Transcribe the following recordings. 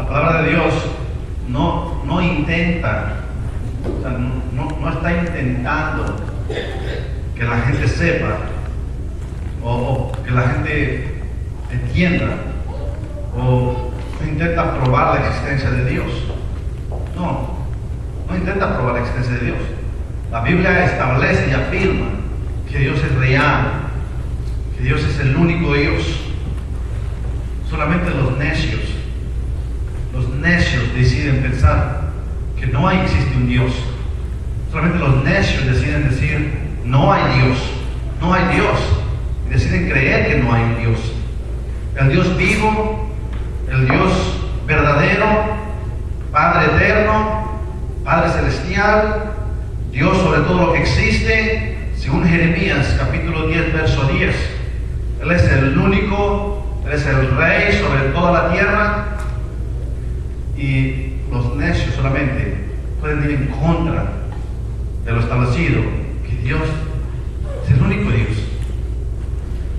La palabra de Dios no intenta, o sea, no está intentando que la gente sepa o que la gente entienda o intenta probar la existencia de Dios. No intenta probar la existencia de Dios. La Biblia establece y afirma que Dios es real, que Dios es el único Dios. Solamente los necios deciden pensar que no existe un Dios. Solamente los necios deciden decir no hay Dios, no hay Dios, y deciden creer que no hay un Dios. El Dios vivo, el Dios verdadero, Padre eterno, Padre celestial, Dios sobre todo lo que existe, según Jeremías capítulo 10 verso 10. Él es el único, Él es el Rey sobre toda la tierra, y los necios solamente pueden ir en contra de lo establecido, que Dios es el único Dios.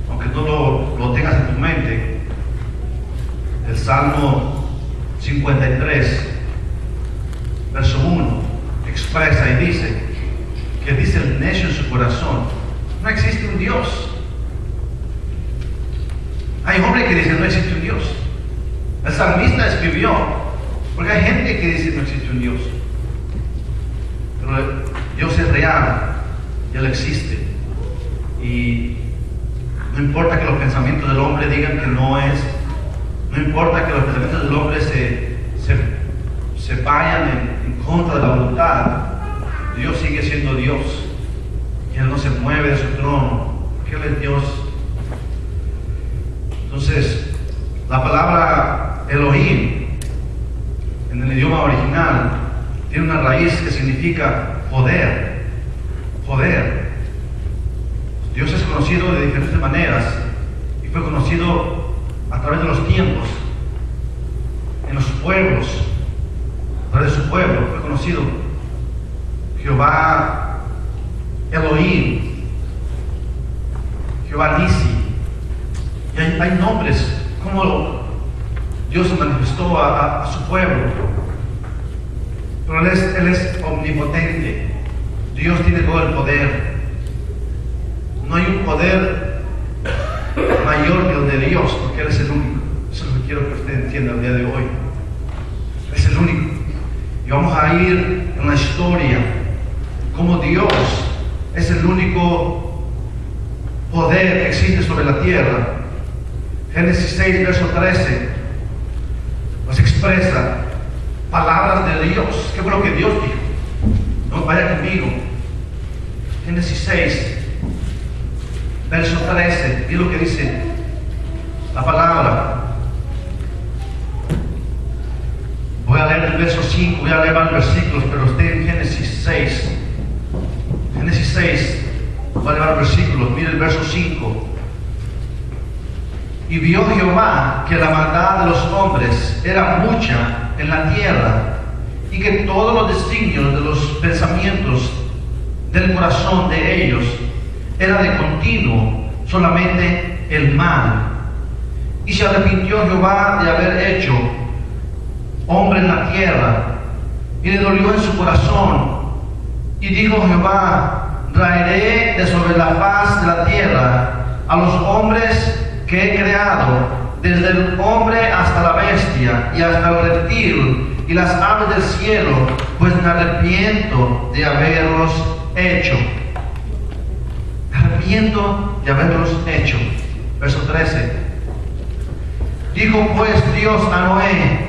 Aunque no lo tengas en tu mente, el Salmo 53 verso 1 expresa y dice que dice el necio en su corazón: no existe un Dios. Hay hombres que dicen no existe un Dios. El salmista escribió, porque hay gente que dice no existe un Dios, pero Dios es real y Él existe, y no importa que los pensamientos del hombre digan que no es, no importa que los pensamientos del hombre se vayan en contra de la voluntad, Dios sigue siendo Dios y Él no se mueve de su trono, porque Él es Dios. Entonces, la palabra Elohim en el idioma original tiene una raíz que significa poder. Dios es conocido de diferentes maneras y fue conocido a través de los tiempos, en los pueblos, a través de su pueblo fue conocido Jehová Elohim, Jehová Nisi, y hay nombres como Dios se manifestó a su pueblo, pero Él es omnipotente. Dios tiene todo el poder. No hay un poder mayor que el de Dios, porque Él es el único. Eso es lo que quiero que usted entienda el día de hoy. Él es el único. Y vamos a ir en la historia como Dios es el único poder que existe sobre la tierra. Génesis 6 verso 13 nos expresa palabras de Dios. ¿Qué fue lo que Dios dijo? No, vaya conmigo. Génesis 6 verso 13. Y lo que dice la palabra. Voy a leer el verso 5, voy a leer varios versículos, pero usted en Génesis 6. Génesis 6, voy a leer varios versículos. Mire el verso 5. Y vio Jehová que la maldad de los hombres era mucha en la tierra, y que todos los designios de los pensamientos del corazón de ellos era de continuo solamente el mal. Y se arrepintió Jehová de haber hecho hombre en la tierra, y le dolió en su corazón, y dijo Jehová: raeré de sobre la faz de la tierra a los hombres que he creado, desde el hombre hasta la bestia y hasta el reptil y las aves del cielo, pues me arrepiento de haberlos hecho. Me arrepiento de haberlos hecho. Verso 13. Dijo pues Dios a Noé: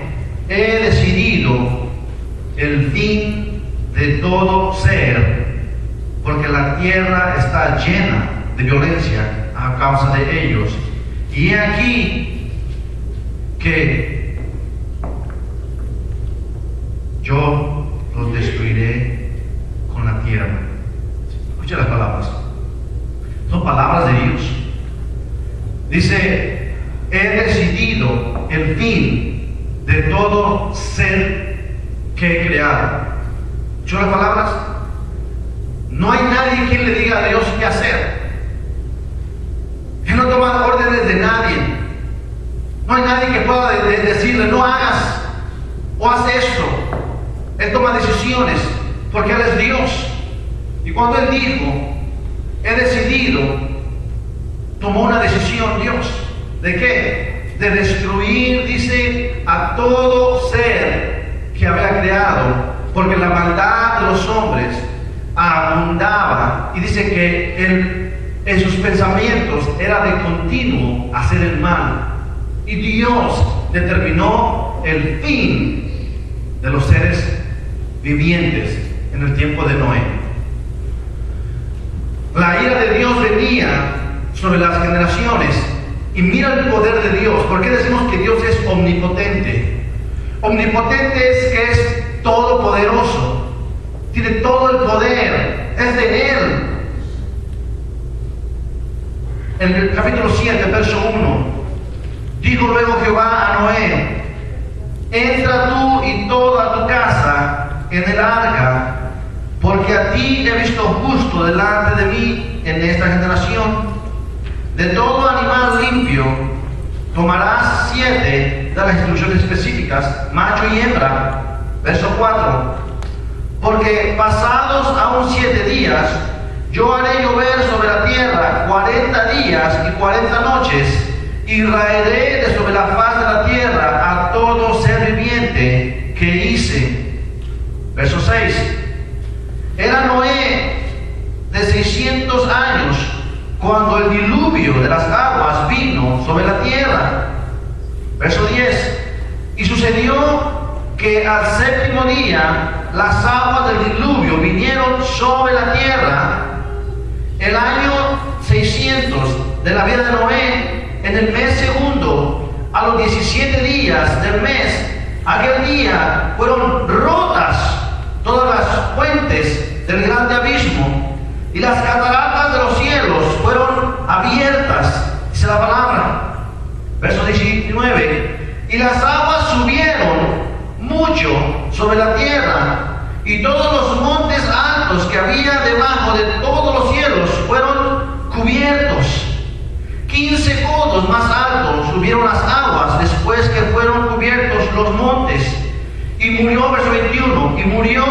he decidido el fin de todo ser, porque la tierra está llena de violencia a causa de ellos. Y he aquí que yo los destruiré con la tierra. Escucha las palabras. Son palabras de Dios. Dice: he decidido el fin de todo ser que he creado. ¿Escuchó las palabras? No hay nadie quien le diga a Dios qué hacer. Él no toma órdenes de nadie. No hay nadie que pueda decirle: no hagas o haz esto. Él toma decisiones porque Él es Dios. Y cuando Él dijo, he decidido, tomó una decisión Dios. ¿De qué? De destruir, dice, a todo ser que había creado, porque la maldad de los hombres abundaba. Y dice que en sus pensamientos era de continuo hacer el mal. Y Dios determinó el fin de los seres vivientes en el tiempo de Noé. La ira de Dios venía sobre las generaciones. Y mira el poder de Dios. ¿Por qué decimos que Dios es omnipotente? Omnipotente es que es todopoderoso. Tiene todo el poder. Es de Él. En el capítulo 7, verso 1. Dijo luego Jehová a Noé: entra tú y toda tu casa en el arca, porque a ti he visto justo delante de mí en esta generación. De todo animal limpio tomarás 7 de las instrucciones específicas, macho y hembra. Verso 4. Porque pasados aún 7 días, yo haré llover sobre la tierra 40 días y 40 noches, y raeré de sobre la faz de la tierra a todo ser viviente que hice. Verso 6. Era Noé de 600 años cuando el diluvio de las aguas vino sobre la tierra. Verso 10. Y sucedió que al 7º día las aguas del diluvio vinieron sobre la tierra. El año 600 de la vida de Noé, en el mes segundo, a los 17 días del mes, aquel día fueron rotas todas las fuentes del grande abismo, y las cataratas de los cielos fueron abiertas, dice la palabra. Verso 19. Y las aguas subieron mucho sobre la tierra, y todos los montes altos que había debajo de todos los cielos fueron cubiertos. 15 codos más altos subieron las aguas después que fueron cubiertos los montes. Y murió, verso 21, y murió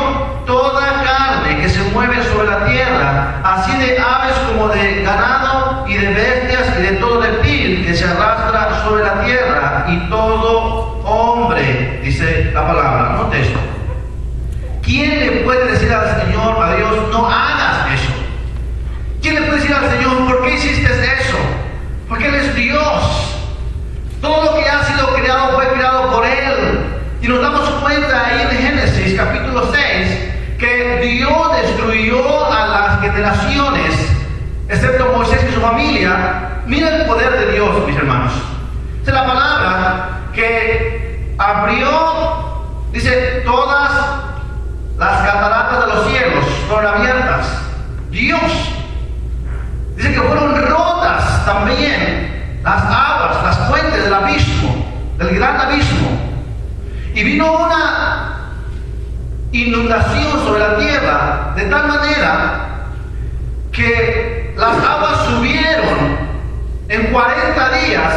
toda carne que se mueve sobre la tierra, así de aves como de ganado y de bestias y de todo reptil que se arrastra sobre la tierra, y todo hombre, dice la palabra. Note esto. ¿Quién le puede decir al Señor, a Dios, no hagas eso? ¿Quién le puede decir al Señor, por qué hiciste eso? Porque Él es Dios. Todo lo que ha sido creado fue creado por Él. Y nos damos cuenta ahí en Génesis capítulo 6 que Dios destruyó a las generaciones, excepto Moisés y su familia. Mira el poder de Dios, mis hermanos. Es la palabra que abrió, dice, todas las cataratas de los cielos fueron abiertas. Dios. Dice que fueron rotas también las aguas, las fuentes del abismo, del gran abismo. Y vino una inundación sobre la tierra de tal manera que las aguas subieron en 40 días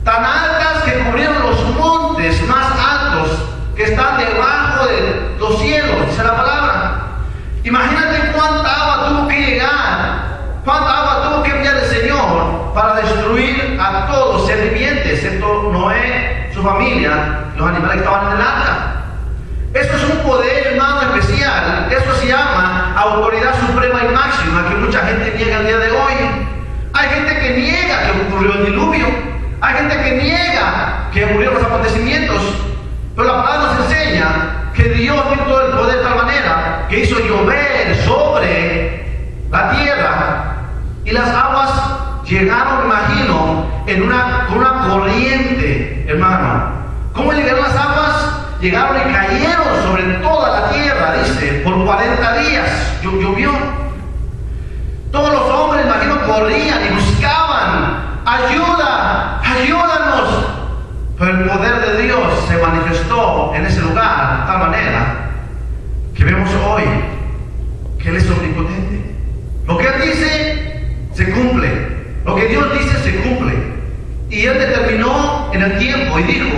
tan altas que cubrieron los montes más altos que están debajo de los cielos, dice la palabra. Imagínate cuánta agua tuvo que llegar, cuánta agua tuvo que enviar el Señor para destruir a todos ser vivientes, excepto Noé, su familia, los animales que estaban en el arca. Eso es un poder, hermano, especial. Eso se llama autoridad suprema y máxima, que mucha gente niega el día de hoy. Hay gente que niega que ocurrió el diluvio. Hay gente que niega que ocurrieron los acontecimientos. Pero la palabra nos enseña que Dios tiene todo el poder de tal manera que hizo llover sobre la tierra, y las aguas llegaron, imagino, con una corriente, hermano. ¿Cómo llegaron las aguas? Llegaron y cayeron sobre toda la tierra, dice, por 40 días. Llovió. Todos los hombres, imagino, corrían y buscaban ayuda, ayúdanos. Pero el poder de Dios se manifestó en ese lugar de tal manera que vemos hoy que Él es omnipotente. Lo que Él dice se cumple. Lo que Dios dice se cumple. Y Él determinó en el tiempo y dijo: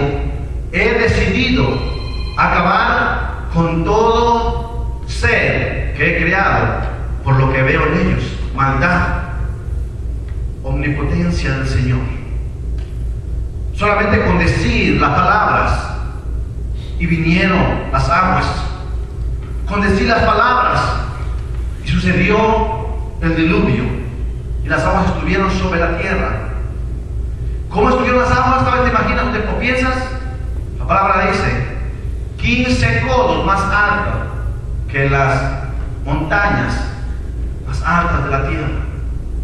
he decidido acabar con todo ser que he creado por lo que veo en ellos. Maldad, omnipotencia del Señor. Solamente con decir las palabras y vinieron las aguas. Con decir las palabras y sucedió el diluvio y las aguas estuvieron sobre la tierra. ¿Cómo estuvieron las aguas? ¿Te imaginas o piensas? La palabra dice 15 codos más altas que las montañas más altas de la tierra.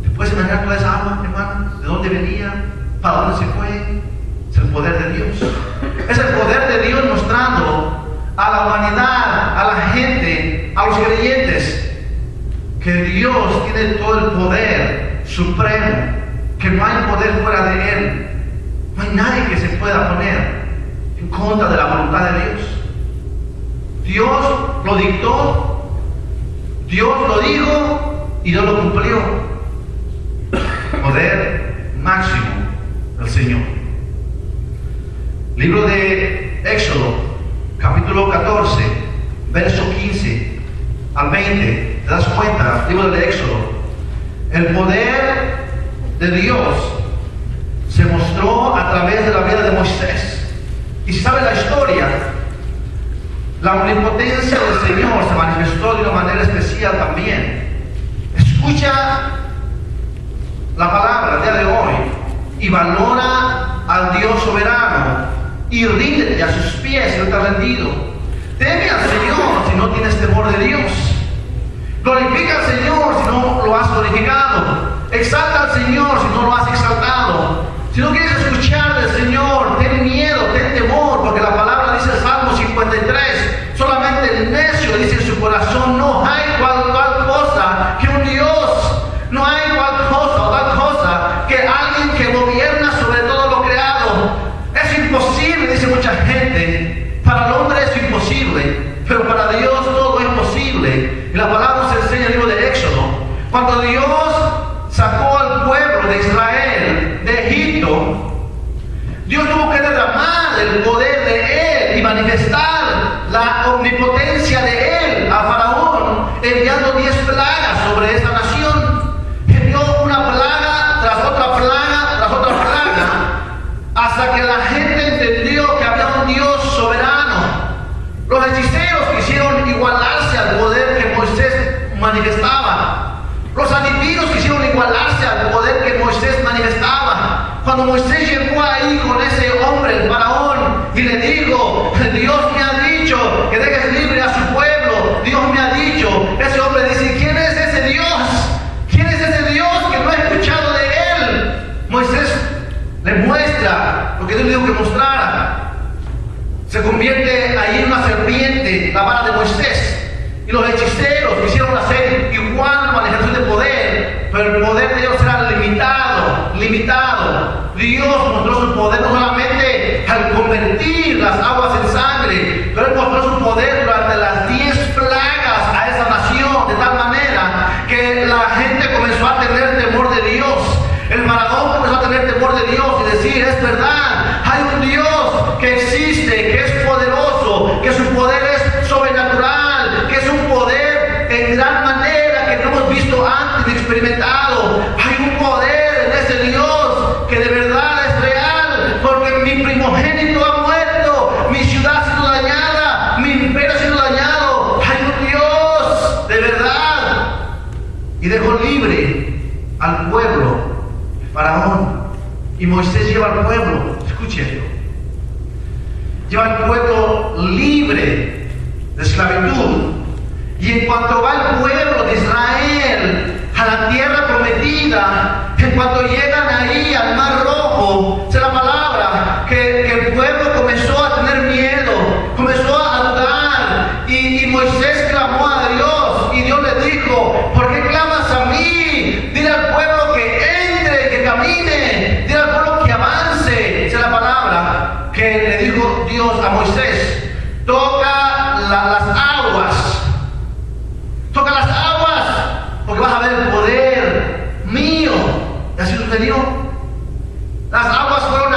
¿Te puedes imaginar toda esa agua, hermano? ¿De dónde venía? ¿Para dónde se fue? Es el poder de Dios. Es el poder de Dios mostrando a la humanidad, a la gente, a los creyentes, que Dios tiene todo el poder supremo, que no hay poder fuera de Él. No hay nadie que se pueda poner en contra de la voluntad de Dios. Dios lo dictó, Dios lo dijo y Dios lo cumplió. Poder máximo del Señor. Libro de Éxodo, capítulo 14, verso 15 al 20. ¿Te das cuenta? Libro de Éxodo. El poder de Dios se mostró a través de la vida de Moisés. Y si sabes la historia, la omnipotencia del Señor se manifestó de una manera especial también. Escucha la palabra el día de hoy y valora al Dios soberano y ríndete a sus pies si no estás rendido. Teme al Señor si no tienes temor de Dios. Glorifica al Señor si no lo has glorificado. Exalta al Señor si no lo has exaltado. Si no quieres escuchar del Señor, ten miedo, ten temor, porque la palabra dice el Salmo 53, solamente el necio dice en su corazón, no hay cual cosa que un Dios, no hay cual cosa o tal cosa que alguien que gobierna sobre todo lo creado. Es imposible, dice mucha gente. Para el hombre es imposible, pero para Dios todo es posible. Y la palabra nos enseña en el libro de Éxodo, cuando Dios sacó al pueblo de Israel de Egipto, Dios tuvo que derramar el poder de Él y manifestar la omnipotencia de Él a Faraón, enviando 10 plagas sobre esta nación. Envió una plaga tras otra plaga tras otra plaga, hasta que la gente entendió que había un Dios soberano. Los hechiceros quisieron igualarse al poder que Moisés manifestaba. Los adivinios quisieron igualarse al poder que Moisés manifestaba. Cuando Moisés llegó ahí con ese hombre, el faraón, y le dijo, Dios me ha dicho que dejes libre a su pueblo, Dios me ha dicho, ese hombre dice, ¿quién es ese Dios? ¿Quién es ese Dios que no he escuchado de él? Moisés le muestra lo que Dios le dijo que mostrara. Se convierte ahí en una serpiente, la vara de Moisés. Y los hechiceros quisieron hacer igual manifestación de poder, pero el poder de Dios era limitado. Dios mostró su poder no solamente al convertir las aguas en sangre, pero Él mostró su poder durante las 10 plagas a esa nación, de tal manera que la gente comenzó a tener temor de Dios. El faraón comenzó a tener temor de Dios y decir, es verdad, hay un Dios que existe, que es poderoso, que su poder es sobrenatural, que es un poder en gran manera que no hemos visto antes ni experimentado. Hay un poder en ese Dios que de verdad es real, porque mi primogénito ha muerto, mi ciudad ha sido dañada, mi imperio ha sido dañado. Hay un Dios de verdad. Y dejó libre al pueblo, Faraón. Y Moisés lleva al pueblo, escuche esto, lleva al pueblo libre de esclavitud. Y en cuanto va el pueblo de Israel a la tierra prometida, en cuanto llegan ahí al Mar Rojo, dice la palabra que el pueblo comenzó a tener miedo, comenzó a dudar, y Moisés clamó a Dios, y Dios le dijo, ¿por qué clamas a mí? Dile al pueblo que entre, que camine, dile al pueblo que avance. Dice la palabra que le dijo Dios a Moisés, toca las aguas, porque vas a ver el poder mío. Y así sucedió. Las aguas fueron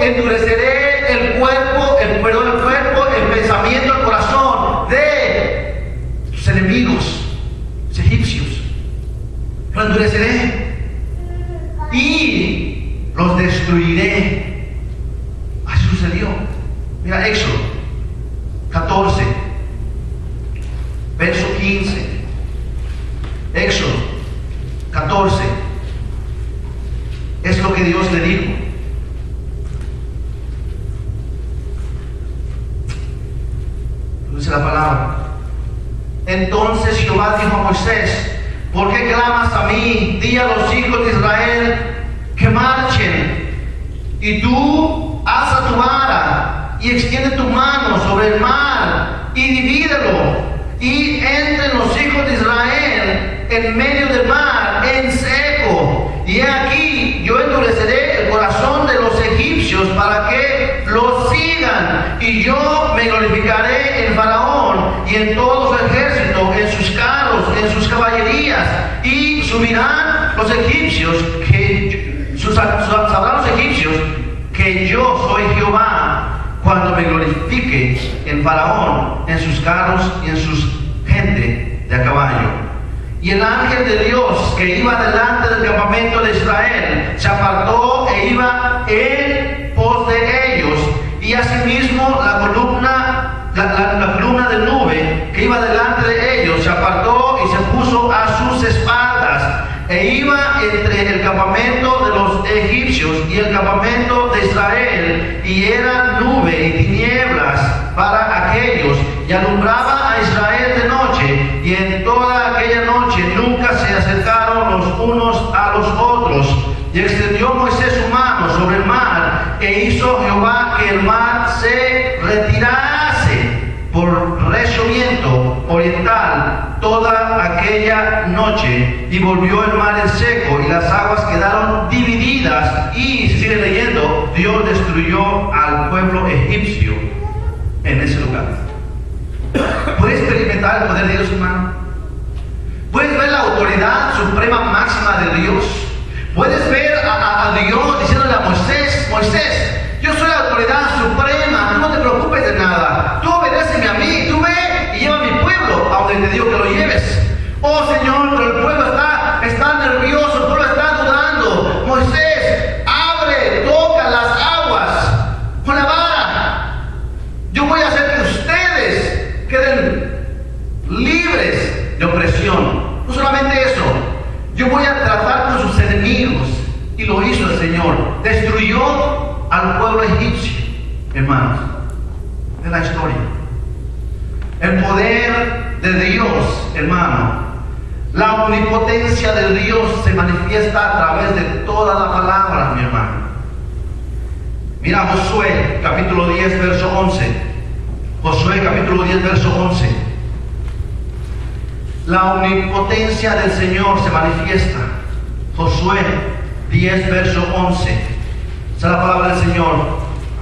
endureceré el pensamiento, el corazón de tus enemigos, los egipcios. Lo endureceré y los destruiré. Así sucedió. Mira, Éxodo 14, verso 15. Éxodo 14. Es lo que Dios le dijo. Dice la palabra. Entonces Jehová dijo a Moisés: ¿por qué clamas a mí? Di a los hijos de Israel que marchen. Y tú alza tu vara y extiende tu mano sobre el mar y divídelo. Y entren los hijos de Israel en medio del mar en seco. Y he aquí, yo endureceré el corazón de los egipcios para que los sigan. Y yo me glorificaré en Faraón y en todo su ejército, en sus carros, en sus caballerías. Y subirán los egipcios, sabrán los egipcios que yo soy Jehová, cuando me glorifique en Faraón, en sus carros y en sus gente de a caballo. Y el ángel de Dios que iba delante del campamento de Israel se apartó e iba en pos de ellos. Y asimismo la columna de nube que iba delante de ellos se apartó y se puso a sus espaldas. E iba entre el campamento de los egipcios y el campamento de Israel, y era nube y tinieblas para aquellos, y alumbraba a Israel de noche, y en toda aquella noche nunca se acercaron los unos a los otros. Y extendió Moisés su mano sobre el mar, e hizo Jehová que el mar se retirase por recio viento oriental toda aquella noche, y volvió el mar en seco, y las aguas quedaron divididas. Y se sigue leyendo, Dios destruyó al pueblo egipcio en ese lugar. ¿Puedes experimentar el poder de Dios, hermano? ¿Puedes ver la autoridad suprema máxima de Dios? ¿Puedes ver a Dios diciéndole a Moisés: Moisés, yo soy la autoridad suprema, tú no te preocupes de nada, tú obedéceme a mí, tú ve y lleva a mi pueblo a donde te digo que lo lleves? Oh Señor, pero el pueblo está nervioso, el pueblo está dudando. Moisés, abre, toca las aguas con la vara. Yo voy a hacer que ustedes queden libres de opresión. No solamente eso, yo voy a tratar con sus enemigos. Y lo hizo el Señor. Destruyó al pueblo egipcio, hermanos, de la historia. El poder de Dios, hermano, la omnipotencia de Dios se manifiesta a través de toda la palabra, mi hermano. Mira Josué, capítulo 10, verso 11. Josué, capítulo 10, verso 11. La omnipotencia del Señor se manifiesta. Josué 10, verso 11. Esa es la palabra del Señor.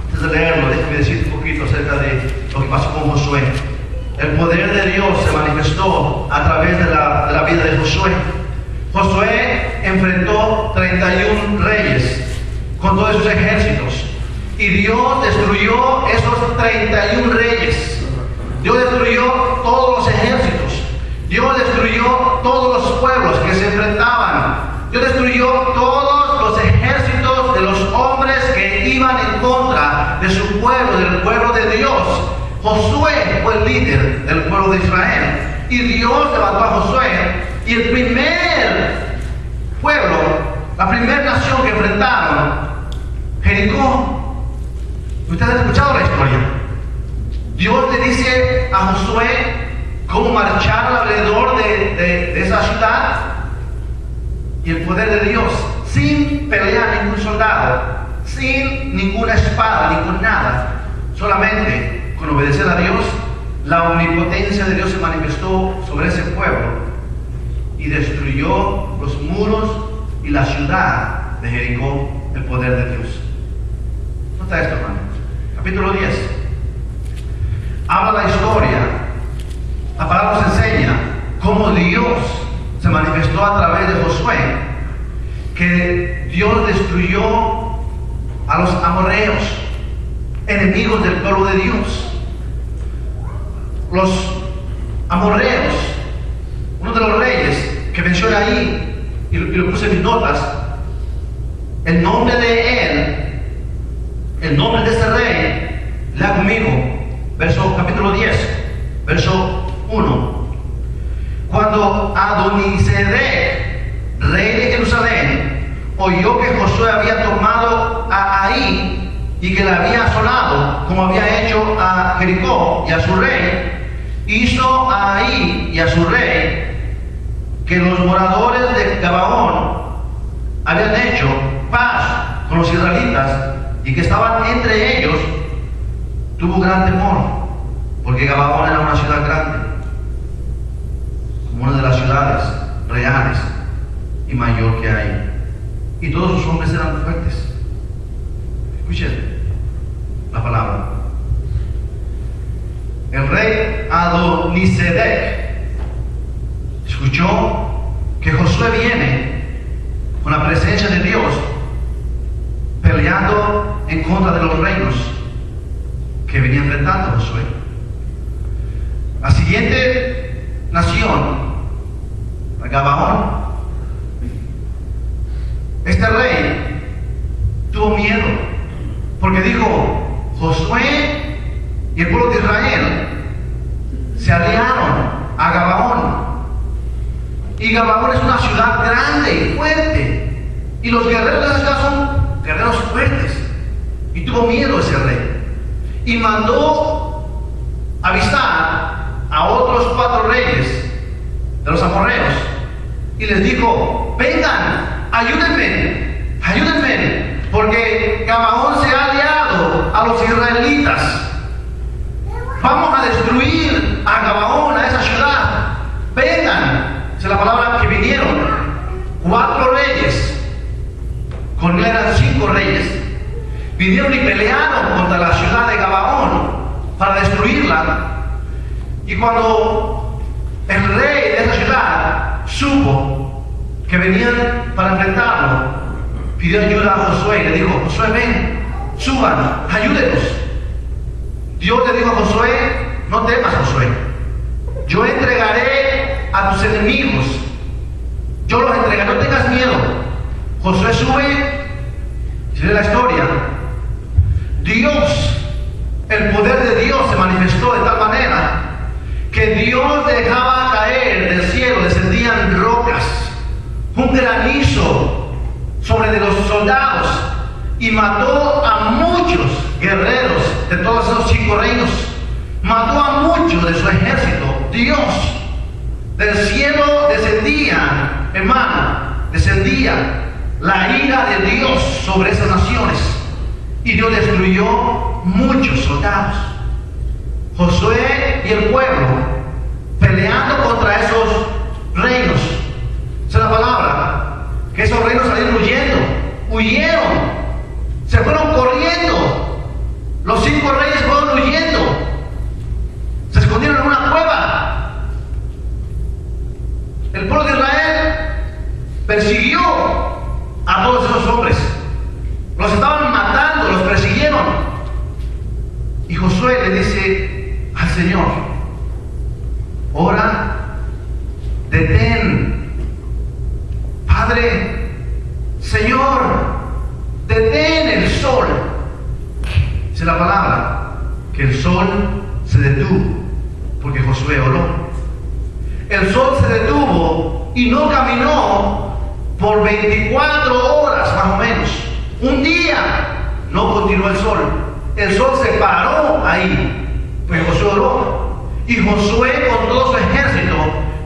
Antes de leerlo, déjame decir un poquito acerca de lo que pasó con Josué. El poder de Dios se manifestó a través de la vida de Josué. Josué enfrentó 31 reyes con todos sus ejércitos. Y Dios destruyó esos 31 reyes. Dios destruyó todos los ejércitos. Dios destruyó todos los pueblos que se enfrentaban. Dios destruyó todos los ejércitos de los hombres que iban en contra de su pueblo, del pueblo de Dios. Josué fue el líder del pueblo de Israel. Y Dios levantó a Josué. Y el primer pueblo, la primera nación que enfrentaron, Jericó. Ustedes han escuchado la historia. Dios le dice a Josué cómo marchar alrededor de esa ciudad. Y el poder de Dios, sin pelear ningún soldado, sin ninguna espada, ningún nada, solamente con obedecer a Dios, la omnipotencia de Dios se manifestó sobre ese pueblo y destruyó los muros y la ciudad de Jericó, el poder de Dios. Nota esto, hermano. Capítulo 10. Habla la historia. La palabra nos enseña cómo Dios se manifestó a través de Josué, que Dios destruyó a los amorreos, enemigos del pueblo de Dios. Los amorreos, uno de los reyes que menciona ahí, y lo puse en mis notas, el nombre de él, el nombre de este rey, lea conmigo, capítulo 10, verso 1. Cuando Adonisedec, rey de Jerusalén, oyó que Josué había tomado a Ai y que le había asolado, como había hecho a Jericó y a su rey, hizo a Ai y a su rey que los moradores de Gabaón habían hecho paz con los israelitas y que estaban entre ellos. Tuvo gran temor, porque Gabaón era una ciudad grande, como una de las ciudades reales y mayor que hay, y todos sus hombres eran fuertes. Escuchen la palabra. El rey Adonisedec escuchó que Josué viene con la presencia de Dios, peleando en contra de los reinos que venía enfrentando a Josué. La siguiente nación, Gabaón, este rey tuvo miedo, porque dijo: Josué y el pueblo de Israel se aliaron a Gabaón, y Gabaón es una ciudad grande y fuerte, y los guerreros de esa ciudad son guerreros fuertes, y tuvo miedo ese rey, y mandó avisar a otros 4 reyes de los amorreos, y les dijo: vengan, ayúdenme, porque Gabaón se ha aliado a los israelitas. Vamos a destruir a Gabaón, a esa ciudad. Vengan. Esa es la palabra que vinieron. 4 reyes, con él eran 5 reyes, vinieron y pelearon contra la ciudad de Gabaón para destruirla. Y cuando el rey de esa ciudad supo que venían para enfrentarlo, pidió ayuda a Josué y le dijo: Josué, ven, suban, ayúdenos. Dios le dijo a Josué: no temas, Josué, yo entregaré a tus enemigos, yo los entregaré, no tengas miedo. Josué sube, sigue la historia. Dios, el poder de Dios se manifestó de tal manera que Dios dejaba caer del cielo, descendían rocas, un granizo sobre de los soldados, y mató a muchos guerreros de todos esos 5 reinos, mató a muchos de su ejército. Dios, del cielo descendía, hermano, descendía la ira de Dios sobre esas naciones, y Dios destruyó muchos soldados. Josué y el pueblo peleando contra esos reinos. Esa es la palabra, que esos reinos salieron huyeron, se fueron corriendo. Los 5 reyes fueron huyendo, se escondieron en una cueva. El pueblo de Israel persiguió a todos esos hombres, los estaban matando, los persiguieron. Y Josué le dice al Señor: ora, detén, Padre, Señor, detén el sol. Dice la palabra que el sol se detuvo porque Josué oró. El sol se detuvo y no caminó por 24 horas más o menos. Un día no continuó el sol. El sol se paró ahí, pues Josué oró. Y Josué con todo su ejército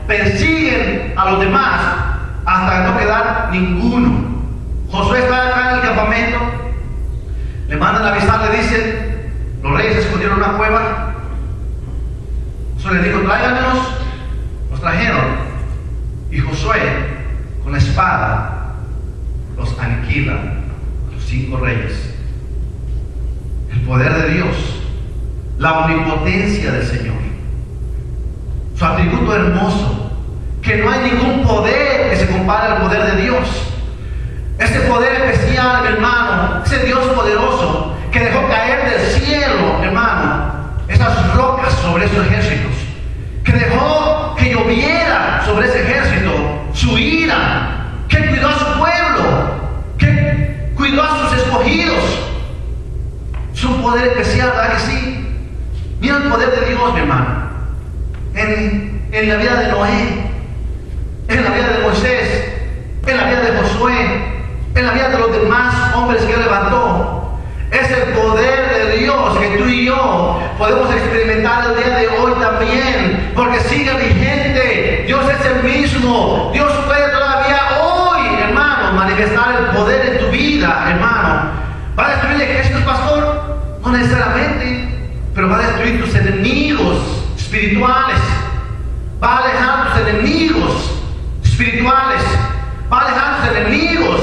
persiguen a los demás hasta no quedar ninguno. Josué está acá en el campamento, le mandan a avisar, le dicen: los reyes se escondieron en una cueva. Josué les dijo: tráiganlos. Los trajeron, y Josué con la espada los aniquila a los 5 reyes. El poder de Dios, la omnipotencia del Señor, su atributo hermoso, que no hay ningún poder que se compare al poder de Dios. Ese poder especial, mi hermano, ese Dios poderoso poder especial, ¿verdad que sí? Mira el poder de Dios, mi hermano. En la vida de Noé, en la vida de Moisés, en la vida de Josué, en la vida de los demás hombres que Él levantó. Es el poder de Dios que tú y yo podemos experimentar el día de hoy también, porque sigue vigente. Dios es el mismo. Dios puede todavía hoy, hermano, manifestar el poder en tu vida, hermano. ¿Va a destruir el ejército, pastor? No necesariamente, pero va a destruir tus enemigos espirituales. Va a alejar tus enemigos espirituales. Va a alejar tus enemigos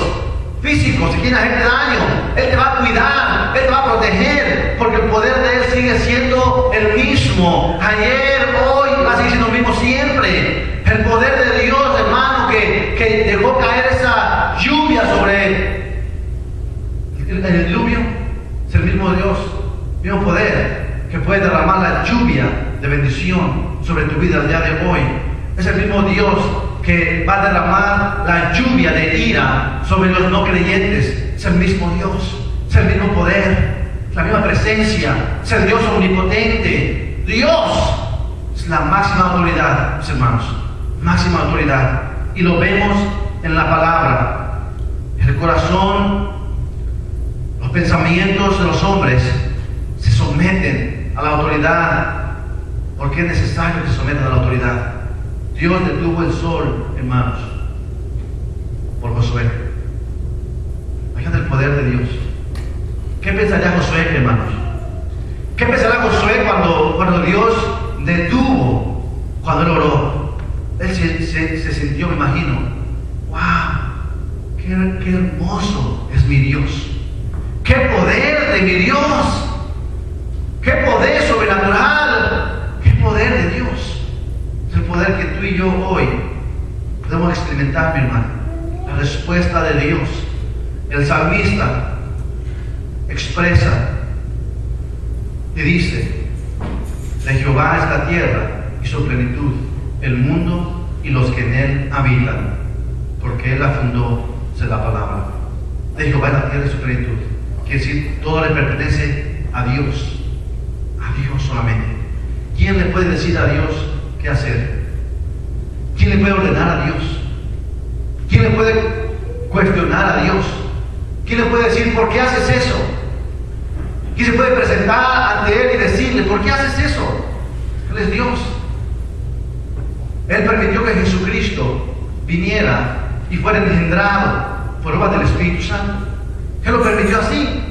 físicos. Si quieren hacerte daño, Él te va a cuidar, Él te va a proteger, porque el poder de Él sigue siendo el mismo. Ayer, hoy, va a seguir siendo el mismo siempre. El poder de Dios, hermano, que dejó caer esa lluvia sobre el diluvio, es el mismo Dios, el mismo poder que puede derramar la lluvia de bendición sobre tu vida el día de hoy. Es el mismo Dios que va a derramar la lluvia de ira sobre los no creyentes. Es el mismo Dios, es el mismo poder, la misma presencia, es el Dios omnipotente. Dios es la máxima autoridad, mis hermanos, máxima autoridad. Y lo vemos en la palabra. El corazón, los pensamientos de los hombres se someten a la autoridad, porque es necesario que se sometan a la autoridad. Dios detuvo el sol, hermanos, por Josué. Imagínate el poder de Dios. ¿Qué pensaría Josué, hermanos? ¿Qué pensará Josué cuando Dios detuvo, cuando él oró? Él se sintió, me imagino, wow, qué hermoso es mi Dios. ¡Qué poder de mi Dios! ¡Qué poder sobrenatural! ¡Qué poder de Dios! Es el poder que tú y yo hoy podemos experimentar, mi hermano. La respuesta de Dios. El salmista expresa y dice: de Jehová es la tierra y su plenitud, el mundo y los que en él habitan, porque Él la fundó, es la palabra. De Jehová es la tierra y su plenitud. Quiere decir, todo le pertenece a Dios solamente. ¿Quién le puede decir a Dios qué hacer? ¿Quién le puede ordenar a Dios? ¿Quién le puede cuestionar a Dios? ¿Quién le puede decir por qué haces eso? ¿Quién se puede presentar ante Él y decirle por qué haces eso? Él es Dios. Él permitió que Jesucristo viniera y fuera engendrado por obra del Espíritu Santo. Él lo permitió así.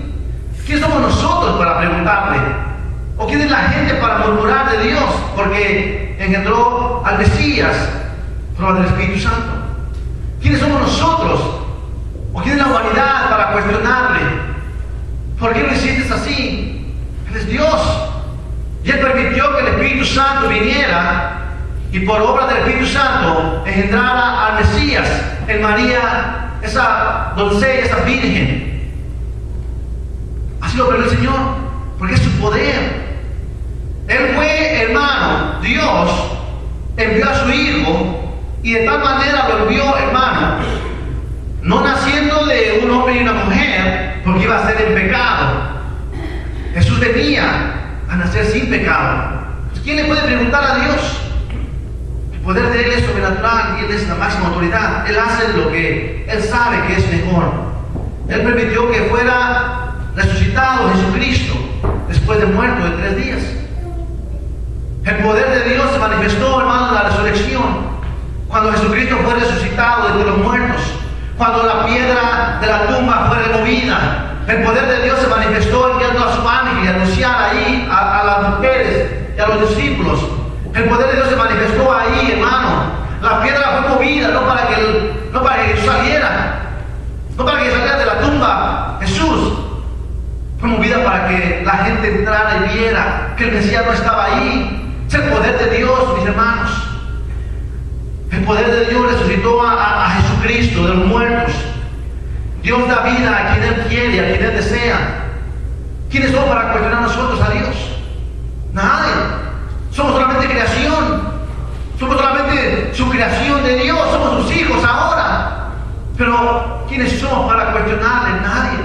¿Quién somos nosotros para preguntarle? ¿O quién es la gente para murmurar de Dios? Porque engendró al Mesías por obra del Espíritu Santo. ¿Quiénes somos nosotros? ¿O quién es la humanidad para cuestionarle? ¿Por qué lo hiciste así? Él es Dios. Y Él permitió que el Espíritu Santo viniera y por obra del Espíritu Santo engendrara al Mesías en María, esa doncella, esa virgen. Así lo permitió el Señor, porque es su poder. Él fue, hermano, Dios envió a su Hijo y de tal manera lo envió, hermano, no naciendo de un hombre y una mujer, porque iba a ser en pecado. Jesús venía a nacer sin pecado. ¿Quién le puede preguntar a Dios? El poder de Él es sobrenatural y Él es la máxima autoridad. Él hace lo que Él sabe que es mejor. Él permitió que fuera resucitado Jesucristo después de muerto de 3 días. El poder de Dios se manifestó, hermano, en la resurrección. Cuando Jesucristo fue resucitado de entre los muertos, cuando la piedra de la tumba fue removida, el poder de Dios se manifestó enviando a su ángel y anunciar ahí a las mujeres y a los discípulos. El poder de Dios se manifestó ahí, hermano. La piedra fue movida, no para que Jesús saliera, no para que saliera de la tumba. Jesús fue movida para que la gente entrara y viera que el Mesías no estaba ahí. Es el poder de Dios, mis hermanos. El poder de Dios resucitó a Jesucristo de los muertos. Dios da vida a quien Él quiere, a quien Él desea. ¿Quiénes somos para cuestionar nosotros a Dios? Nadie. Somos solamente creación. Somos solamente su creación de Dios. Somos sus hijos ahora. Pero ¿quiénes somos para cuestionarle? Nadie.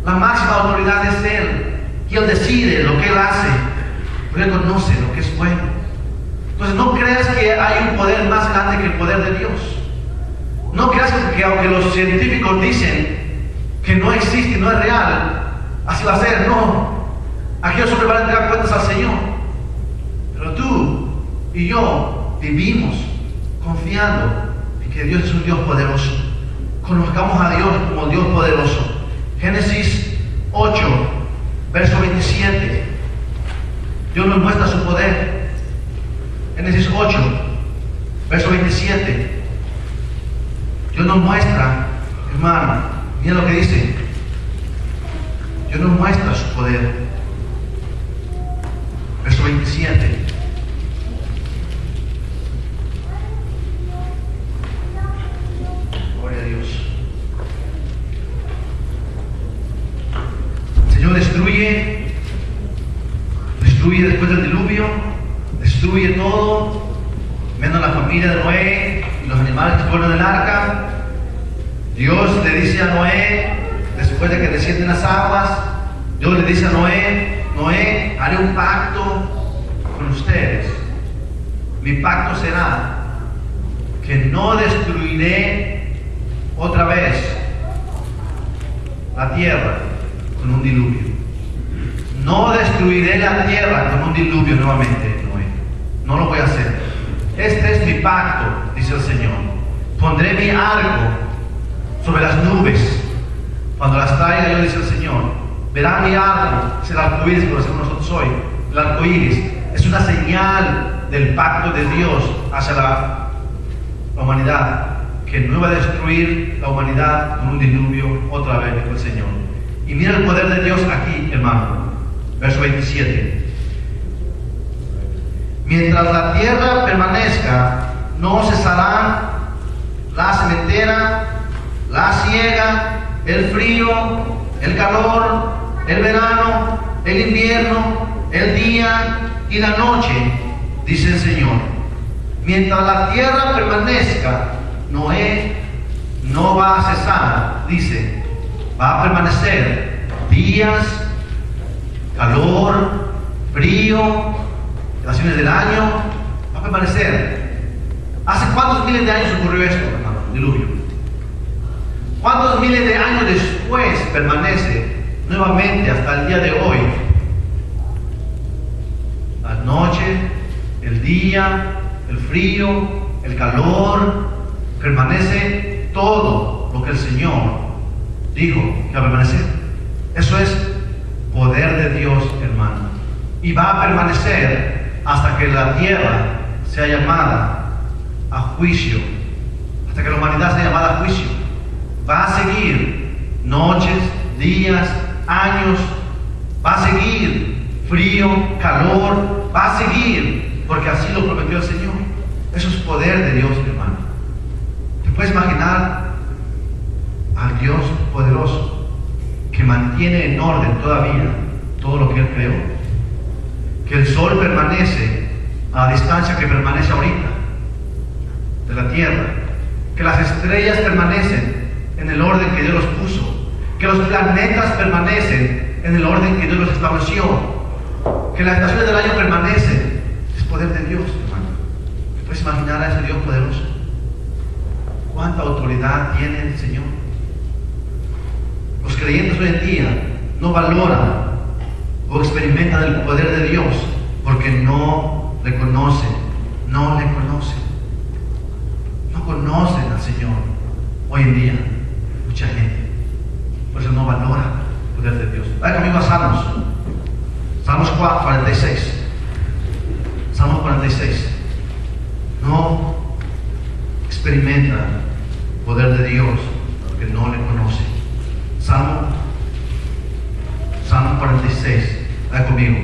La máxima autoridad es Él. y Él decide lo que Él hace, porque Él conoce lo que es bueno. Entonces no creas que hay un poder más grande que el poder de Dios. No creas que aunque los científicos dicen que no existe, no es real, así va a ser. No, aquellos hombres van a entregar cuentas al Señor, pero tú y yo vivimos confiando en que Dios es un Dios poderoso. Conozcamos a Dios como Dios poderoso. Génesis 8, verso 27. Dios nos muestra su poder. Génesis 8, verso 27. Dios nos muestra, hermano, mira lo que dice. Dios nos muestra su poder. Verso 27. Gloria a Dios. El Señor destruye después del diluvio, destruye todo, menos la familia de Noé y los animales que fueron del arca. Dios le dice a Noé, después de que descienden las aguas, Dios le dice a Noé: Noé, haré un pacto con ustedes. Mi pacto será que no destruiré otra vez la tierra con un diluvio. No destruiré la tierra con un diluvio nuevamente, Noé. No lo voy a hacer. Este es mi pacto, dice el Señor. Pondré mi arco sobre las nubes. Cuando las traiga yo, dice el Señor, verán mi arco, es el arco iris, como decimos nosotros hoy. El arco iris es una señal del pacto de Dios hacia la humanidad, que no iba a destruir la humanidad con un diluvio otra vez, dijo el Señor. Y mira el poder de Dios aquí, hermano. Verso 27. Mientras la tierra permanezca, no cesarán la sementera, la siega, el frío, el calor, el verano, el invierno, el día y la noche, dice el Señor. Mientras la tierra permanezca, Noé no va a cesar, dice, va a permanecer días, calor, frío, estaciones del año, va a permanecer. ¿Hace cuántos miles de años ocurrió esto, hermano? Diluvio. ¿Cuántos miles de años después permanece nuevamente hasta el día de hoy? La noche, el día, el frío, el calor, permanece todo lo que el Señor dijo que va a permanecer. Eso es poder de Dios, hermano. Y va a permanecer hasta que la tierra sea llamada a juicio, hasta que la humanidad sea llamada a juicio. Va a seguir noches, días, años, va a seguir frío, calor, va a seguir, porque así lo prometió el Señor. Eso es poder de Dios, hermano. ¿Te puedes imaginar al Dios poderoso que mantiene en orden todavía todo lo que Él creó? Que el sol permanece a la distancia que permanece ahorita de la tierra, que las estrellas permanecen en el orden que Dios los puso, que los planetas permanecen en el orden que Dios los estableció, que las estaciones del año permanecen. Es poder de Dios, hermano. ¿Puedes imaginar a ese Dios poderoso? ¿Cuánta autoridad tiene el Señor? Los creyentes hoy en día no valoran o experimentan el poder de Dios porque no le conocen, no le conocen. No conocen al Señor hoy en día, mucha gente. Por eso no valora el poder de Dios. Vaya conmigo a Salmos. Salmos 46. Salmos 46. No experimentan el poder de Dios porque no le conocen. Salmo 46. Vaya conmigo.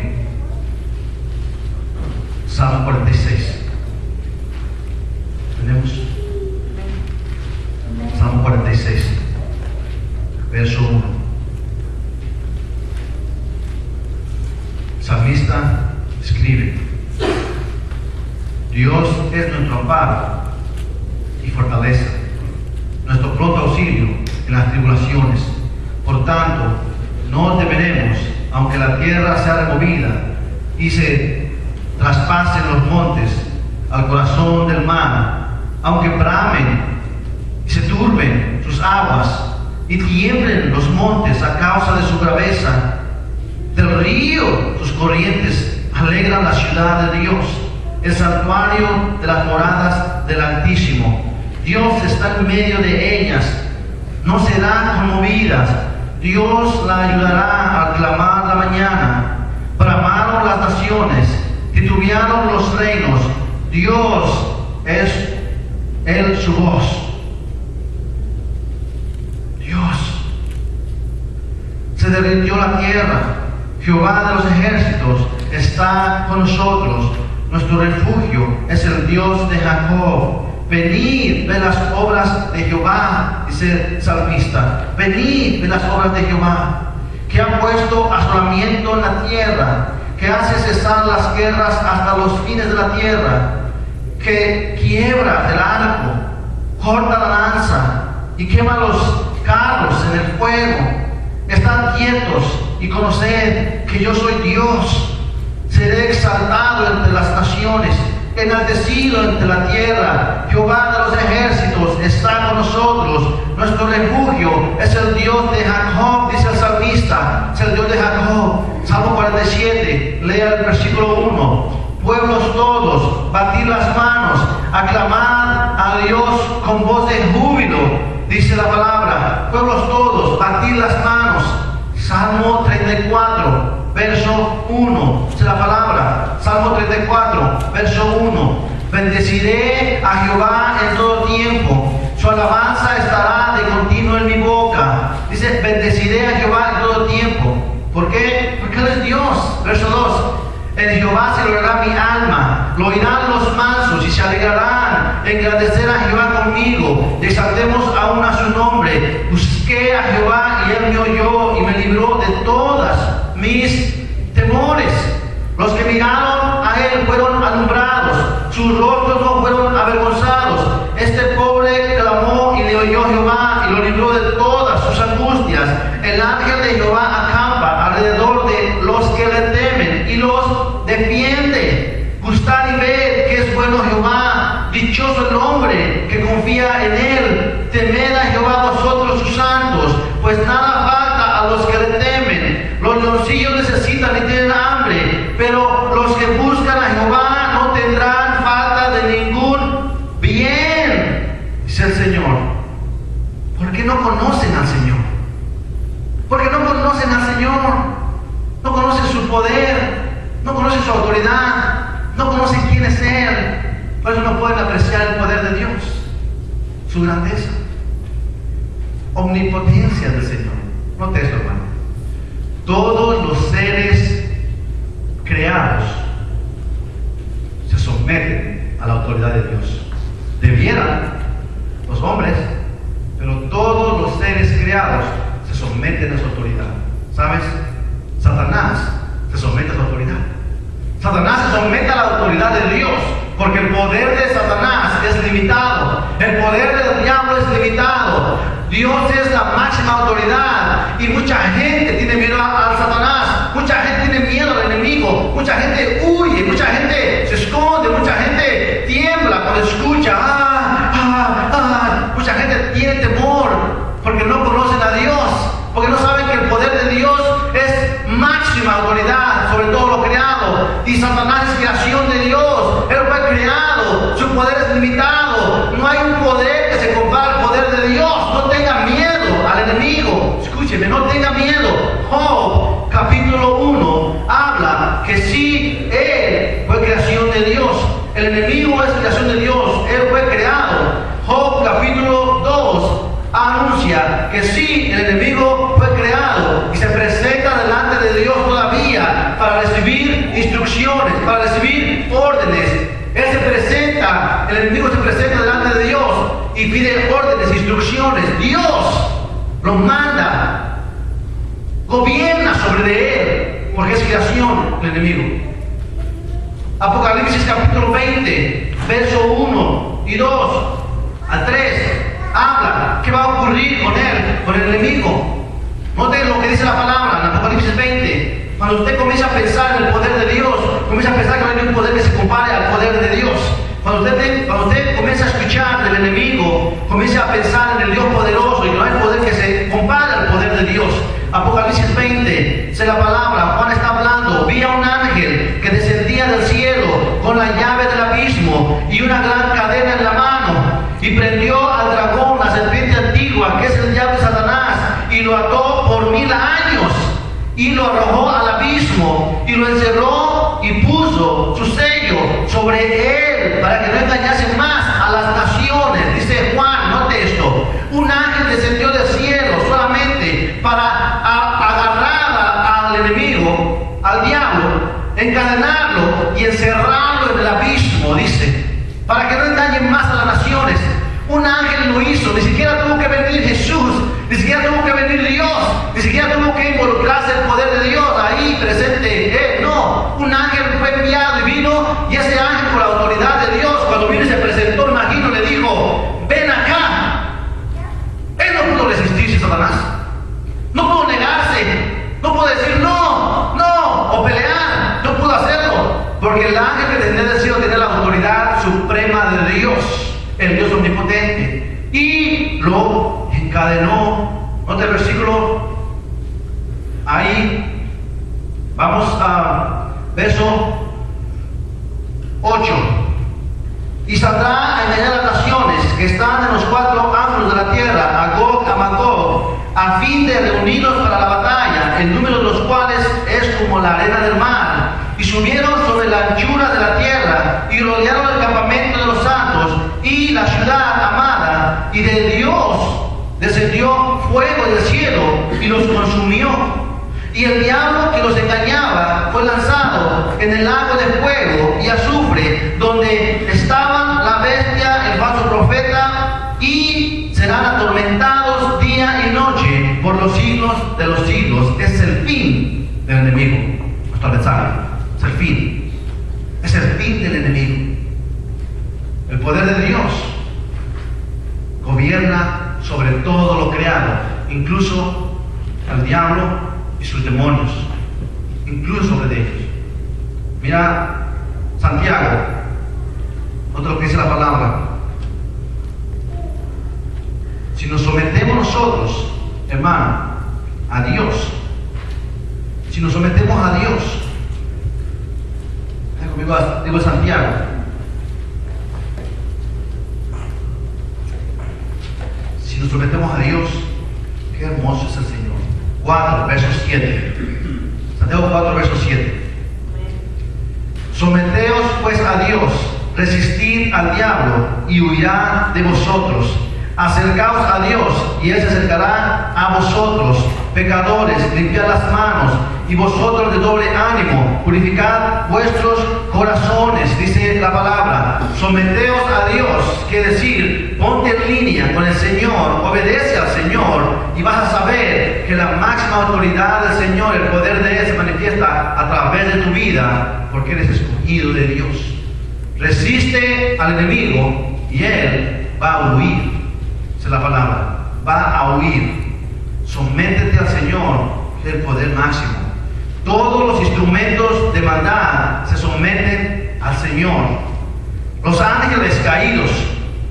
Salmo 46. Tenemos Salmo 46, verso 1. El salmista escribe: Dios es nuestro amparo y fortaleza, nuestro pronto auxilio en las tribulaciones. Por tanto, no temeremos, aunque la tierra sea removida y se traspasen los montes al corazón del mar, aunque bramen y se turben sus aguas y tiemblen los montes a causa de su braveza. Del río sus corrientes alegran la ciudad de Dios, el santuario de las moradas del Altísimo. Dios está en medio de ellas, no serán conmovidas. Dios la ayudará al clamar la mañana. Bramaron las naciones, titubearon los reinos. Dios es Él su voz. Dios. Se derritió la tierra. Jehová de los ejércitos está con nosotros. Nuestro refugio es el Dios de Jacob. Venid, ve las obras de Jehová, dice el salmista. Venid, ve las obras de Jehová, que ha puesto asolamiento en la tierra, que hace cesar las guerras hasta los fines de la tierra, que quiebra el arco, corta la lanza y quema los carros en el fuego. Estad quietos y conoced que yo soy Dios. Seré exaltado entre las naciones, enaltecido entre la tierra. Jehová de los ejércitos está con nosotros. Nuestro refugio es el Dios de Jacob, dice el salmista. Es el Dios de Jacob. Salmo 47, lea el versículo 1. Pueblos todos, batid las manos, aclamad a Dios con voz de júbilo, dice la palabra. Pueblos todos, batid las manos. Salmo 34, verso 1, dice la palabra. Salmo 34, verso 1. Bendeciré a Jehová en todo tiempo, su alabanza estará de continuo en mi boca. Dice, bendeciré a Jehová en todo tiempo. ¿Por qué? Porque Él es Dios. Verso 2. En Jehová se alegrará mi alma, lo oirán los mansos y se alegrarán. Engrandecer a Jehová conmigo, exaltemos aún a su nombre. Busqué a Jehová y Él me oyó y me libró de todas mis temores. Los que miraron a Él fueron alumbrados, sus rostros no fueron avergonzados. Este pobre clamó y le oyó Jehová y lo libró de todas sus angustias. El ángel de Jehová acampa alrededor de los que le temen y los defiende. Gustad y ved que es bueno Jehová, dichoso el hombre que confía en Él. Temed a Jehová vosotros sus santos, pues nada falta a los que le temen. Los leoncillos necesitan y tienen hambre, pero los que buscan a Jehová no tendrán falta de ningún bien, dice el Señor. ¿Por qué no conocen al Señor? Porque no conocen al Señor, no conocen su poder, no conocen su autoridad, no conocen quién es Él. Por eso no pueden apreciar el poder de Dios, su grandeza, omnipotencia del Señor. Note esto, hermano. Todos los seres creados se someten a la autoridad de Dios. Debieran los hombres, pero todos los seres creados se someten a su autoridad. ¿Sabes? Satanás se somete a su autoridad. Satanás se somete a la autoridad de Dios, porque el poder de Satanás es limitado. El poder del diablo es limitado. Dios es la máxima autoridad. Y mucha gente tiene miedo a Satanás. Mucha gente tiene miedo al enemigo. Mucha gente huye. Mucha gente se esconde. Mucha gente tiembla cuando escucha. Mucha gente tiene temor porque no conocen a Dios. Porque no saben que el poder de Dios es máxima autoridad sobre todo lo creado. Y Satanás es creación de Dios. Él fue creado. Su poder es limitado. No hay un poder que se compare al poder de Dios. No tenga miedo al enemigo. Escúcheme, no tenga miedo. Job, capítulo 1, habla que sí, él fue creación de Dios. El enemigo es creación de Dios. Él fue creado. Job, capítulo 2, anuncia que sí, el enemigo fue creado y se presenta delante de Dios todavía para recibir instrucciones, para recibir órdenes. Él se presenta, el enemigo se presenta delante de Dios y pide órdenes, instrucciones. Dios lo manda, gobierna sobre de él, porque es creación del enemigo. Apocalipsis capítulo 20, verso 1 y 2 al 3, habla qué va a ocurrir con él, con el enemigo. Noten lo que dice la palabra en Apocalipsis 20. Cuando Cuando usted comienza a pensar en el poder de Dios, comienza a pensar que no hay un poder que se compare al poder de Dios. Cuando usted comienza a escuchar del enemigo, comienza a pensar en el Dios poderoso y no hay poder que se compare al poder de Dios. Apocalipsis 20, dice la palabra, Juan está hablando, vi a un ángel que descendía del cielo con la llave del abismo y una gran cadena en la mano, y prendió al dragón, la serpiente antigua, que es el diablo y Satanás, y lo ató por 1000 años, y lo arrojó al abismo, y lo encerró y puso su sello sobre él, para que no engañase más a las naciones. Dice Juan, note esto, un ángel descendió del cielo solamente para agarrar al enemigo, al diablo, encadenarlo y encerrarlo en el abismo, dice, para que no engañen más a las naciones. Un ángel lo hizo, ni siquiera tuvo que venir Jesús, ni siquiera tuvo que venir Dios, ni siquiera tuvo que involucrarse el poder de Dios ahí presente. No, un ángel fue enviado y vino, y ese ángel con la autoridad de Dios, cuando vino y se presentó, imagino, le dijo, ven acá. Él no pudo resistirse, Satanás. No pudo negarse, no pudo decir no, o pelear, no pudo hacerlo, porque el ángel que descendió del cielo tenía la autoridad suprema de Dios, el Dios omnipotente, y lo encadenó. Nota el versículo ahí, vamos a verso 8. Y saldrá a engañar a las naciones que están en los 4 ángulos de la tierra, a Gog, a Magog, a fin de reunirlos para la batalla, el número de los cuales es como la arena del mar. Y subieron sobre la anchura de la tierra y rodearon el campamento de los santos y la ciudad amada, y de Dios descendió fuego del cielo y los consumió. Y el diablo que los engañaba fue lanzado en el lago de fuego y azufre, donde estaban la bestia, el falso profeta, y serán atormentados día y noche por los siglos de los siglos. Es el fin del enemigo, nuestro adversario. Es el fin. Es el fin del enemigo. El poder de Dios gobierna sobre todo lo creado, incluso al diablo y sus demonios, incluso sobre ellos. Mira Santiago, otro que dice la palabra. Si nos sometemos nosotros, hermano, a Dios, si nos sometemos a Dios, digo Santiago, si nos sometemos a Dios, qué hermoso es el Señor. 4, verso 7. Santiago 4, verso 7. Someteos pues a Dios, resistid al diablo y huirá de vosotros. Acercaos a Dios y Él se acercará a vosotros. Pecadores, limpiad las manos, y vosotros de doble ánimo, purificad vuestros corazones, dice la palabra. Someteos a Dios, quiere decir, ponte en línea con el Señor, obedece al Señor, y vas a saber que la máxima autoridad del Señor, el poder de Él se manifiesta a través de tu vida, porque eres escogido de Dios. Resiste al enemigo y Él va a huir, esa es la palabra, va a huir. Sométete al Señor, que es el poder máximo. Todos los instrumentos de maldad se someten al Señor. Los ángeles caídos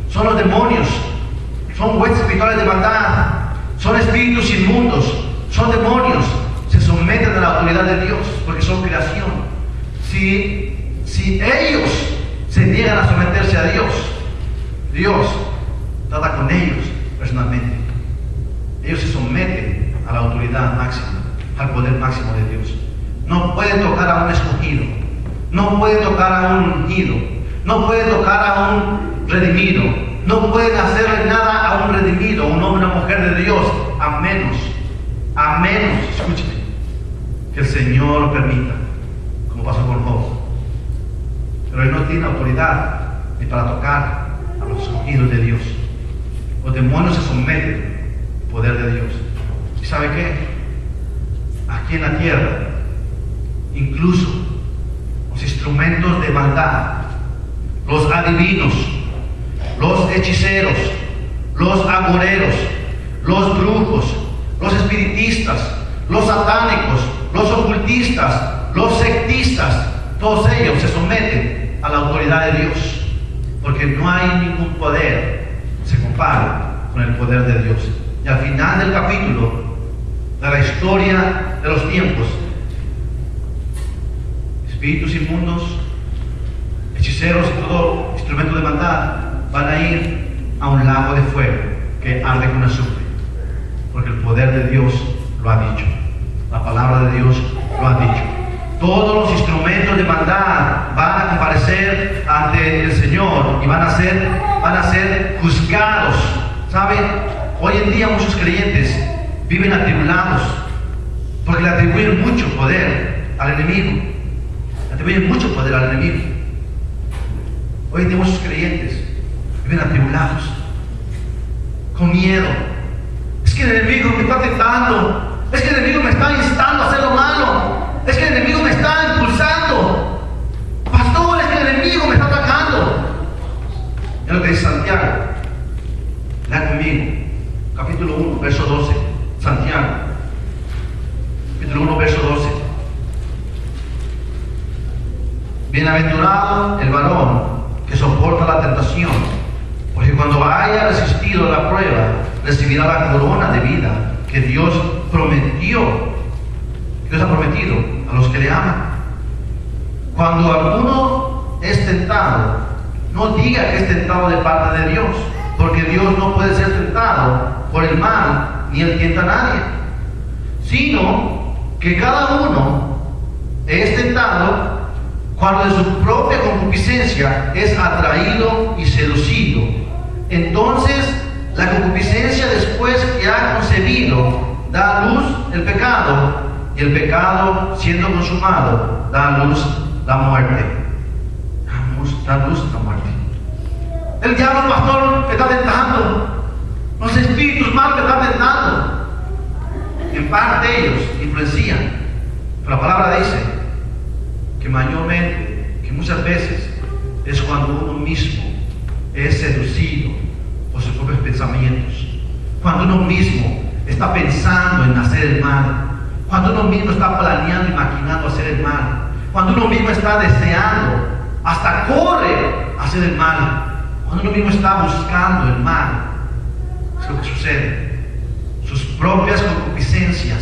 son los demonios, son huestes espirituales de maldad, son espíritus inmundos, son demonios. Se someten a la autoridad de Dios porque son creación. Si ellos se niegan a someterse a Dios, Dios trata con ellos personalmente. Ellos se someten a la autoridad máxima, al poder máximo de Dios. No pueden tocar a un escogido, no pueden tocar a un ungido, no pueden tocar a un redimido, no pueden hacerle nada a un redimido, a un hombre o una mujer de Dios, a menos, escúcheme, que el Señor lo permita, como pasó con Job. Pero Él no tiene autoridad ni para tocar a los escogidos de Dios. Los demonios se someten poder de Dios. ¿Y sabe qué? Aquí en la tierra, incluso los instrumentos de maldad, los adivinos, los hechiceros, los agoreros, los brujos, los espiritistas, los satánicos, los ocultistas, ocultistas, los sectistas, todos ellos se someten a la autoridad de Dios, porque no hay ningún poder que se compare con el poder de Dios. Y al final del capítulo de la historia de los tiempos, espíritus inmundos, hechiceros y todo instrumento de maldad van a ir a un lago de fuego que arde con azufre, porque el poder de Dios lo ha dicho, la palabra de Dios lo ha dicho. Todos los instrumentos de maldad van a comparecer ante el Señor y van a ser juzgados. ¿Sabe? Hoy en día muchos creyentes viven atribulados porque le atribuyen mucho poder al enemigo. Le atribuyen mucho poder al enemigo. Hoy en día muchos creyentes viven atribulados, con miedo. Es que el enemigo me está tentando. Es que el enemigo me está instando a hacer lo malo. Es que el enemigo me está impulsando. Pastor, es que el enemigo me está atacando. Es lo que dice Santiago. Lea conmigo. Capítulo 1, verso 12. Santiago. Capítulo 1, verso 12. Bienaventurado el varón que soporta la tentación, porque cuando haya resistido la prueba, recibirá la corona de vida que Dios prometió. Dios ha prometido a los que le aman. Cuando alguno es tentado, no diga que es tentado de parte de Dios, porque Dios no puede ser tentado por el mal, ni él tienta a nadie, sino que cada uno es tentado cuando de su propia concupiscencia es atraído y seducido. Entonces la concupiscencia, después que ha concebido, da a luz el pecado, y el pecado, siendo consumado, da a luz la muerte. Da luz la muerte. El diablo, pastor, me está tentando. Los espíritus malos me están tentando. En parte ellos influencian, pero la palabra dice que mayormente, que muchas veces es cuando uno mismo es seducido por sus propios pensamientos, cuando uno mismo está pensando en hacer el mal, cuando uno mismo está planeando y maquinando hacer el mal, cuando uno mismo está deseando, hasta corre a hacer el mal, cuando uno mismo está buscando el mal. Es lo que sucede. Sus propias concupiscencias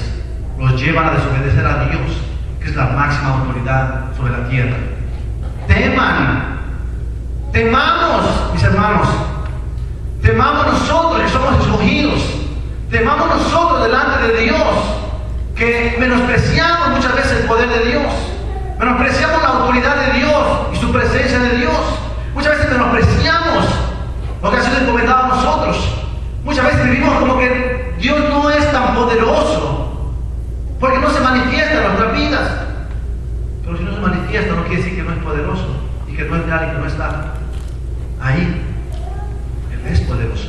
los llevan a desobedecer a Dios, que es la máxima autoridad sobre la tierra. Temamos, mis hermanos, temamos nosotros que somos escogidos, temamos nosotros delante de Dios, que menospreciamos muchas veces el poder de Dios, menospreciamos la autoridad de Dios y su presencia de Dios, muchas veces menospreciamos lo que ha sido encomendado a nosotros, muchas veces vivimos como que Dios no es tan poderoso, porque no se manifiesta en nuestras vidas. Pero si no se manifiesta, no quiere decir que no es poderoso, y que no es real, y que no está ahí. Él es poderoso,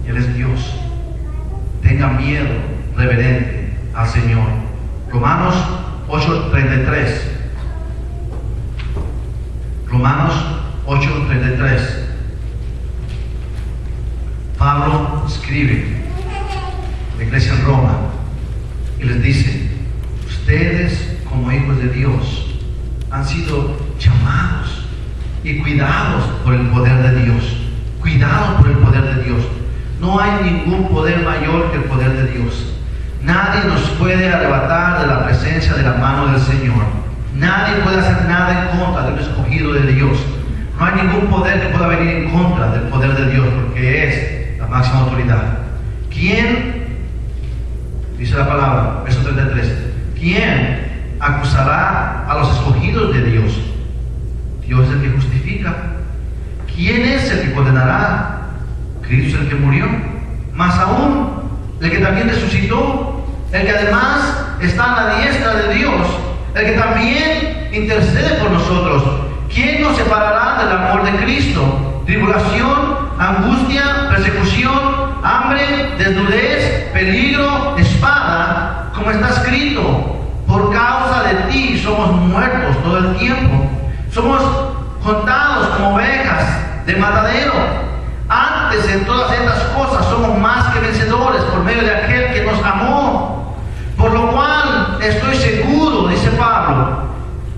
y Él es Dios. Tenga miedo reverente al Señor. Romanos 8:33. Romanos 8:33. Pablo escribe a la iglesia en Roma y les dice: ustedes como hijos de Dios han sido llamados y cuidados por el poder de Dios, cuidados por el poder de Dios. No hay ningún poder mayor que el poder de Dios. Nadie nos puede arrebatar de la presencia de la mano del Señor. Nadie puede hacer nada en contra del escogido de Dios. No hay ningún poder que pueda venir en contra del poder de Dios, porque es la máxima autoridad. ¿Quién, dice la palabra, verso 33, quién acusará a los escogidos de Dios? Dios es el que justifica. ¿Quién es el que condenará? Cristo es el que murió, más aún el que también resucitó, el que además está a la diestra de Dios, el que también intercede por nosotros. ¿Quién nos separará del amor de Cristo? Tribulación, angustia, persecución, hambre, desnudez, peligro, espada, como está escrito: por causa de ti somos muertos todo el tiempo, somos contados como ovejas de matadero. Antes, en todas estas cosas somos más que vencedores por medio de aquel que nos amó. Por lo cual estoy seguro, dice Pablo,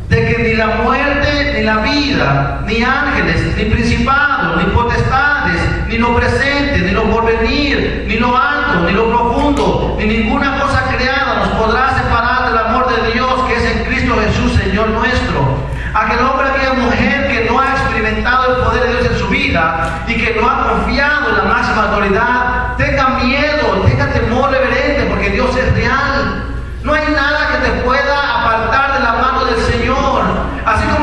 de que ni la muerte, ni la vida, ni ángeles, ni principados, ni potestades, ni lo presente, ni lo porvenir, ni lo alto, ni lo profundo, ni ninguna cosa creada nos podrá separar del amor de Dios que es en Cristo Jesús, Señor nuestro. Aquel hombre, aquella mujer que no ha experimentado el poder de Dios en su vida y que no ha confiado en la máxima autoridad, tenga miedo, tenga temor reverente, porque Dios es real. No hay nada que te pueda apartar de la mano del Señor. Así como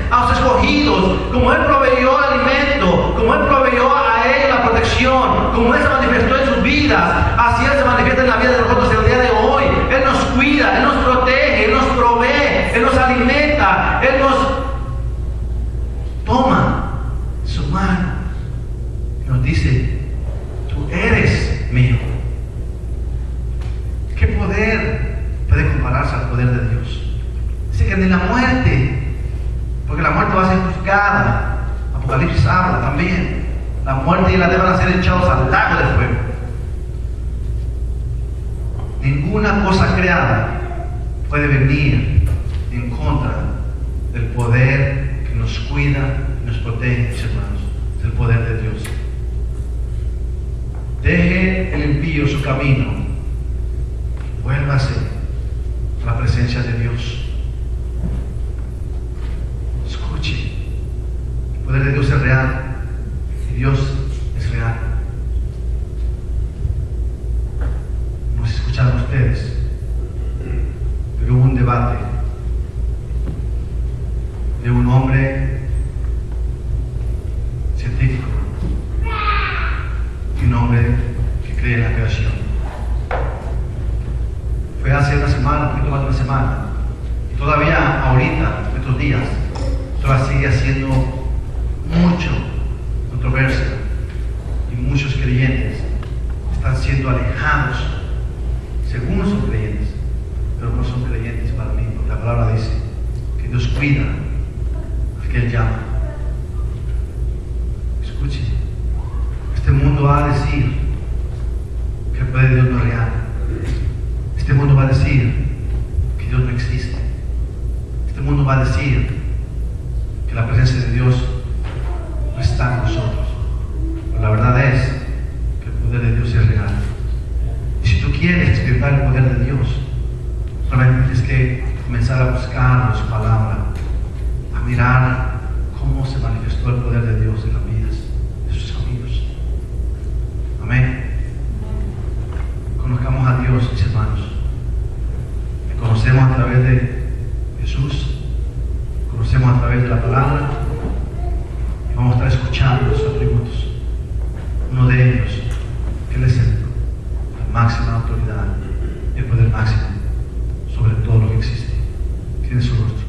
a los escogidos, como Él proveyó el alimento, como Él proveyó a ellos la protección, como Él se manifestó en sus vidas, así Él se manifiesta en la vida de nosotros el día de hoy. Él nos cuida, Él nos protege, Él nos provee, Él nos alimenta, Él nos toma su mano y nos dice: tú eres mío. ¿Qué poder puede compararse al poder de Dios? Dice que ni la muerte, porque la muerte va a ser juzgada. Apocalipsis habla también. La muerte y la vida van a ser echados al lago de fuego. Ninguna cosa creada puede venir en contra del poder que nos cuida y nos protege, mis hermanos, del poder de Dios. Deje el impío su camino, vuélvase a la presencia de Dios. Escuche, el poder de Dios es real y Dios es real. No se escucharon ustedes, pero hubo un debate de un hombre científico y un hombre que cree en la creación. Fue hace una semana, un poquito más de una semana, y todavía ahorita, en estos días, todavía sigue haciendo mucho controversia y muchos creyentes están siendo alejados, según son creyentes, pero no son creyentes para mí, porque la palabra dice que Dios cuida al que Él llama. Escuche, este mundo va a decir que el poder de Dios no es real. Este mundo va a decir que Dios no existe. Este mundo va a decir que la presencia de Dios no está con nosotros. Pero la verdad es que el poder de Dios es real. Y si tú quieres experimentar el poder de Dios, solamente tienes que comenzar a buscar su palabra, a mirar cómo se manifestó el poder de Dios en las vidas de sus amigos. Amén. Conozcamos a Dios, mis hermanos. Le conocemos a través de Jesús, conocemos a través de la palabra, y vamos a estar escuchando los atributos. Uno de ellos, que Él es la máxima autoridad y el poder máximo sobre todo lo que existe. Tiene su rostro.